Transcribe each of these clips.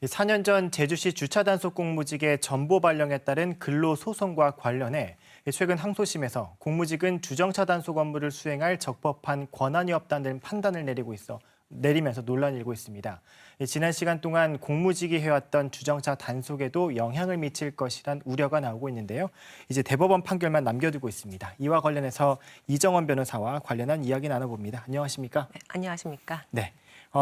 4년 전 제주시 주차단속 공무직의 전보 발령에 따른 근로소송과 관련해 최근 항소심에서 공무직은 주정차 단속 업무를 수행할 적법한 권한이 없다는 판단을 내리면서 논란이 일고 있습니다. 지난 시간 동안 공무직이 해왔던 주정차 단속에도 영향을 미칠 것이란 우려가 나오고 있는데요. 이제 대법원 판결만 남겨두고 있습니다. 이와 관련해서 이정원 변호사와 관련한 이야기 나눠봅니다. 안녕하십니까? 네, 안녕하십니까? 네.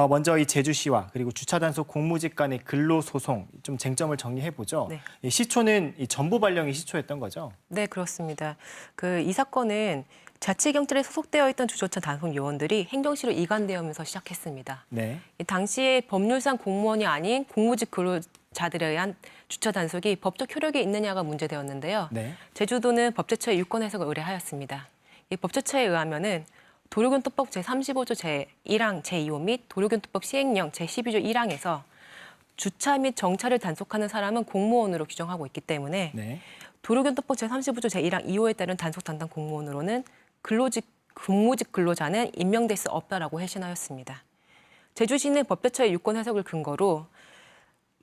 먼저 이 제주시와 그리고 주차단속 공무직 간의 근로소송 좀 쟁점을 정리해보죠. 네. 이 시초는 이 전보 발령이 시초였던 거죠? 네, 그렇습니다. 이 사건은 자치경찰에 소속되어 있던 주정차 단속 요원들이 행정시로 이관되면서 시작했습니다. 네. 이 당시에 법률상 공무원이 아닌 공무직 근로자들에 의한 주차 단속이 법적 효력이 있느냐가 문제되었는데요. 네. 제주도는 법제처에 유권 해석을 의뢰하였습니다. 이 법제처에 의하면은 도로교통법 제35조 제1항 제2호 및 도로교통법 시행령 제12조 1항에서 주차 및 정차를 단속하는 사람은 공무원으로 규정하고 있기 때문에 네. 도로교통법 제35조 제1항 2호에 따른 단속 담당 공무원으로는 공무직 근로자는 임명될 수 없다라고 해신하였습니다. 제주시는 법제처의 유권 해석을 근거로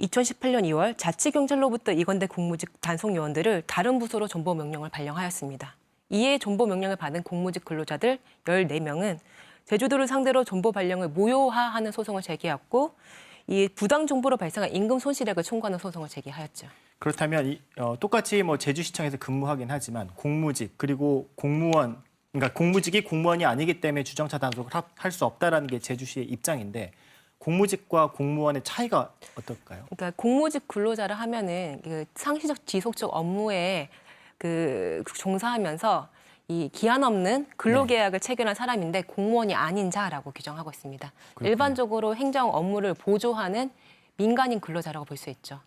2018년 2월 자치경찰로부터 이관된 공무직 단속 요원들을 다른 부서로 전보 명령을 발령하였습니다. 이에 전보 명령을 받은 공무직 근로자들 14명은 제주도를 상대로 전보 발령을 무효화하는 소송을 제기했고 이 부당 정보로 발생한 임금 손실액을 청구하는 소송을 제기하였죠. 그렇다면 똑같이 제주시청에서 근무하긴 하지만 공무직 그리고 공무원, 그러니까 공무직이 공무원이 아니기 때문에 주정차 단속을 할 수 없다라는 게 제주시의 입장인데 공무직과 공무원의 차이가 어떨까요? 그러니까 공무직 근로자를 하면은 상시적 지속적 업무에 종사하면서 이 기한 없는 근로계약을 체결한 사람인데 공무원이 아닌 자라고 규정하고 있습니다. 그렇군요. 일반적으로 행정 업무를 보조하는 민간인 근로자라고 볼 수 있죠.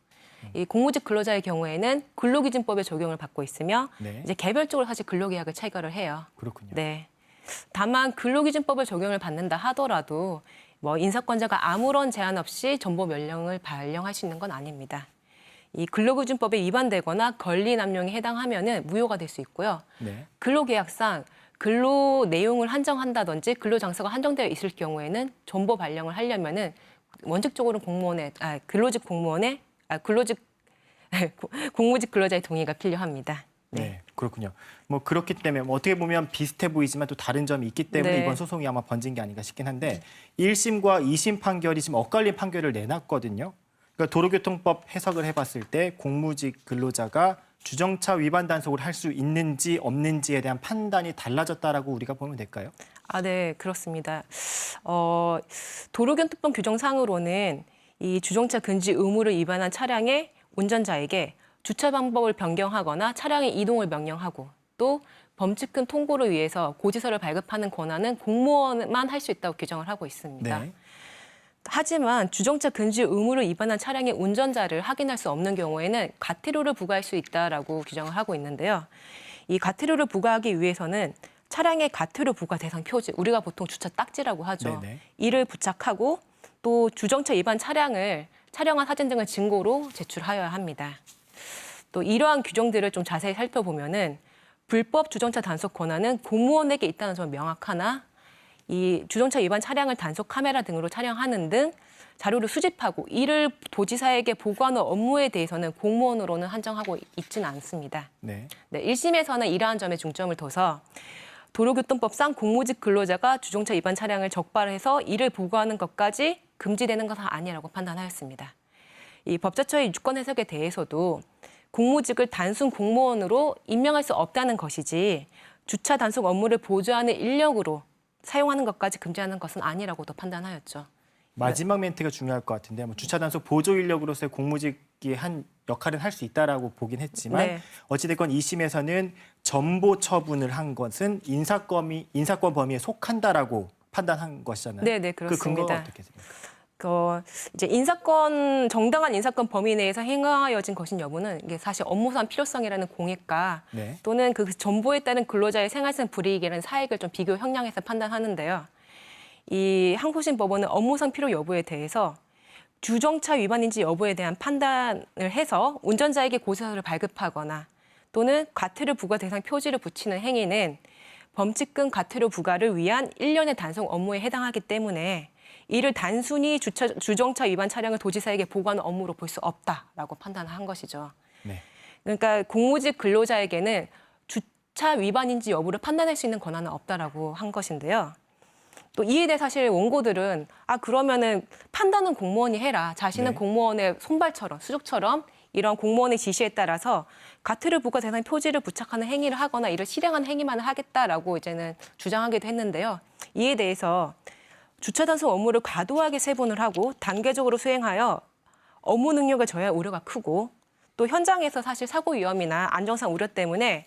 이 공무직 근로자의 경우에는 근로기준법의 적용을 받고 있으며 네. 이제 개별적으로 사실 근로계약을 체결을 해요. 그렇군요. 네. 다만 근로기준법을 적용을 받는다 하더라도 인사권자가 아무런 제한 없이 전보 명령을 발령할 수 있는 건 아닙니다. 이 근로기준법에 위반되거나 권리 남용에 해당하면은 무효가 될 수 있고요. 네. 근로계약상 근로 내용을 한정한다든지 근로 장소가 한정되어 있을 경우에는 전보 발령을 하려면은 원칙적으로 공무직 근로자의 동의가 필요합니다. 네, 그렇군요. 그렇기 때문에 어떻게 보면 비슷해 보이지만 또 다른 점이 있기 때문에 네. 이번 소송이 아마 번진 게 아닌가 싶긴 한데 1심과 2심 판결이 지금 엇갈린 판결을 내놨거든요. 그러니까 도로교통법 해석을 해봤을 때 공무직 근로자가 주정차 위반 단속을 할 수 있는지 없는지에 대한 판단이 달라졌다라고 우리가 보면 될까요? 네, 그렇습니다. 도로교통법 규정상으로는 이 주정차 금지 의무를 위반한 차량의 운전자에게 주차 방법을 변경하거나 차량의 이동을 명령하고 또 범칙금 통보를 위해서 고지서를 발급하는 권한은 공무원만 할 수 있다고 규정을 하고 있습니다. 네. 하지만 주정차 금지 의무를 위반한 차량의 운전자를 확인할 수 없는 경우에는 과태료를 부과할 수 있다라고 규정을 하고 있는데요. 이 과태료를 부과하기 위해서는 차량의 과태료 부과 대상 표지, 우리가 보통 주차 딱지라고 하죠. 네네. 이를 부착하고 또 주정차 위반 차량한 사진 등을 증거로 제출하여야 합니다. 또 이러한 규정들을 좀 자세히 살펴보면은 불법 주정차 단속 권한은 공무원에게 있다는 점은 명확하나 이 주정차 위반 차량을 단속 카메라 등으로 촬영하는 등 자료를 수집하고 이를 도지사에게 보고하는 업무에 대해서는 공무원으로는 한정하고 있지는 않습니다. 네. 네, 1심에서는 이러한 점에 중점을 둬서 도로교통법상 공무직 근로자가 주정차 위반 차량을 적발해서 이를 보고하는 것까지 금지되는 것은 아니라고 판단하였습니다. 이 법제처의 유권 해석에 대해서도 공무직을 단순 공무원으로 임명할 수 없다는 것이지 주차 단속 업무를 보조하는 인력으로 사용하는 것까지 금지하는 것은 아니라고도 판단하였죠. 마지막 멘트가 중요할 것 같은데 주차 단속 보조 인력으로서의 공무직이 한 역할은 할 수 있다라고 보긴 했지만 네. 어찌됐건 2심에서는 전보 처분을 한 것은 인사권 범위에 속한다라고 판단한 것이잖아요. 네, 그렇습니다. 그 근거가 어떻게 됩니까? 이제 정당한 인사권 범위 내에서 행하여진 것인 여부는 이게 사실 업무상 필요성이라는 공익과 네. 또는 그 정보에 따른 근로자의 생활상 불이익이라는 사익을 좀 비교 형량해서 판단하는데요. 이 항소심 법원은 업무상 필요 여부에 대해서 주정차 위반인지 여부에 대한 판단을 해서 운전자에게 고지서를 발급하거나 또는 과태료 부과 대상 표지를 붙이는 행위는 범칙금 과태료 부과를 위한 일련의 단속 업무에 해당하기 때문에 이를 단순히 주정차 위반 차량을 도지사에게 보고하는 업무로 볼 수 없다라고 판단한 것이죠. 네. 그러니까 공무직 근로자에게는 주차 위반인지 여부를 판단할 수 있는 권한은 없다라고 한 것인데요. 또 이에 대해 사실 원고들은 그러면은 판단은 공무원이 해라. 자신은 네. 공무원의 손발처럼 수족처럼 이런 공무원의 지시에 따라서 과태료 부과 대상 표지를 부착하는 행위를 하거나 이를 실행하는 행위만 하겠다라고 이제는 주장하기도 했는데요. 이에 대해서 주차 단속 업무를 과도하게 세분을 하고 단계적으로 수행하여 업무 능력을 저해할 우려가 크고 또 현장에서 사실 사고 위험이나 안정성 우려 때문에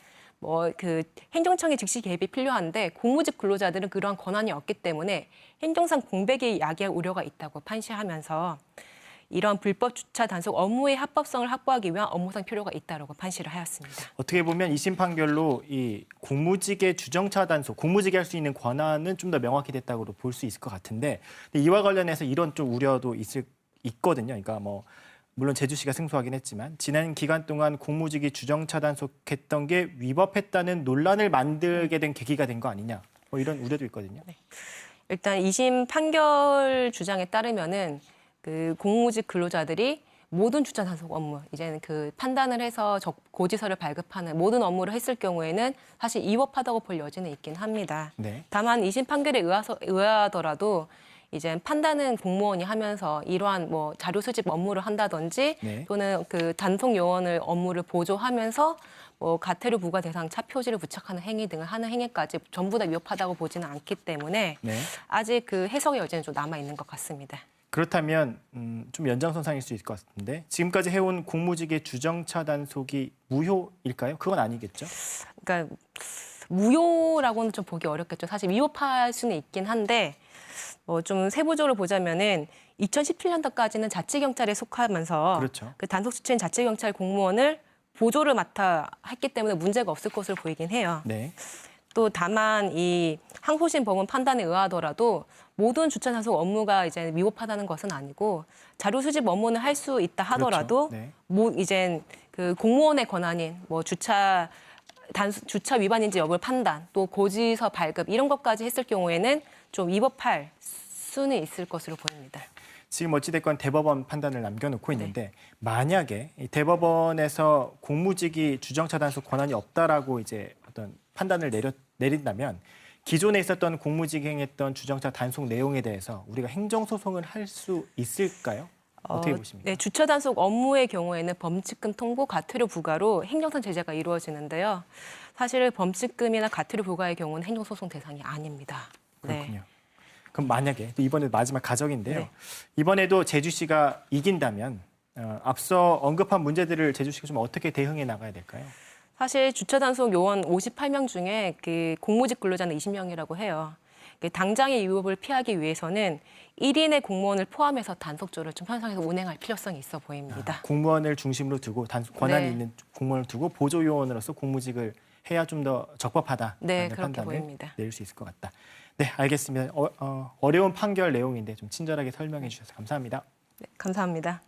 행정청의 즉시 개입이 필요한데 공무직 근로자들은 그러한 권한이 없기 때문에 행정상 공백이 야기할 우려가 있다고 판시하면서 이런 불법 주차 단속 업무의 합법성을 확보하기 위한 업무상 필요가 있다고 판시를 하였습니다. 어떻게 보면 2심 판결로 이 공무직의 주정차 단속, 공무직이 할 수 있는 권한은 좀 더 명확히 됐다고 볼 수 있을 것 같은데 이와 관련해서 이런 좀 우려도 있거든요. 그러니까 물론 제주시가 승소하긴 했지만 지난 기간 동안 공무직이 주정차 단속했던 게 위법했다는 논란을 만들게 된 계기가 된 거 아니냐. 이런 우려도 있거든요. 네. 일단 2심 판결 주장에 따르면은 공무직 근로자들이 모든 주차 단속 업무, 이제는 판단을 해서 고지서를 발급하는 모든 업무를 했을 경우에는 사실 위법하다고 볼 여지는 있긴 합니다. 네. 다만 2심 판결에 의하더라도 이제 판단은 공무원이 하면서 이러한 자료 수집 업무를 한다든지 네. 또는 단속 요원을 업무를 보조하면서 과태료 부과 대상 차 표지를 부착하는 행위 등을 하는 행위까지 전부 다 위법하다고 보지는 않기 때문에 네. 아직 해석의 여지는 좀 남아 있는 것 같습니다. 그렇다면 좀 연장선상일 수 있을 것 같은데 지금까지 해온 공무직의 주정차 단속이 무효일까요? 그건 아니겠죠? 그러니까 무효라고는 좀 보기 어렵겠죠. 사실 위법할 수는 있긴 한데 좀 세부적으로 보자면은 2017년도까지는 자치경찰에 속하면서 그렇죠. 단속 주체인 자치경찰 공무원을 보조를 맡아 했기 때문에 문제가 없을 것으로 보이긴 해요. 네. 또 다만 이 항소심 법원 판단에 의하더라도 모든 주차 단속 업무가 이제 위법하다는 것은 아니고 자료 수집 업무는 할 수 있다 하더라도 그렇죠. 네. 이제 공무원의 권한인 주차 위반인지 여부를 판단, 또 고지서 발급 이런 것까지 했을 경우에는 좀 위법할 수는 있을 것으로 보입니다. 지금 어찌됐건 대법원 판단을 남겨놓고 있는데 만약에 이 대법원에서 공무직이 주정차 단속 권한이 없다라고 이제 어떤 판단을 내린다면 기존에 있었던 공무직이 행했던 주정차 단속 내용에 대해서 우리가 행정소송을 할 수 있을까요? 어떻게 보십니까? 네, 주차 단속 업무의 경우에는 범칙금 통고, 과태료 부과로 행정상 제재가 이루어지는데요. 사실 범칙금이나 과태료 부과의 경우는 행정소송 대상이 아닙니다. 그렇군요. 그럼 만약에 또 이번에 마지막 가정인데요. 네. 이번에도 제주시가 이긴다면 앞서 언급한 문제들을 제주시가 좀 어떻게 대응해 나가야 될까요? 사실 주차 단속 요원 58명 중에 공무직 근로자는 20명이라고 해요. 당장의 위법을 피하기 위해서는 1인의 공무원을 포함해서 단속조를 좀 편성해서 운행할 필요성이 있어 보입니다. 공무원을 중심으로 두고 권한이 네. 있는 공무원을 두고 보조 요원으로서 공무직을 해야 좀 더 적법하다는 네, 그렇게 판단을 보입니다. 내릴 수 있을 것 같다. 네, 알겠습니다. 어려운 판결 내용인데 좀 친절하게 설명해 주셔서 감사합니다. 네, 감사합니다.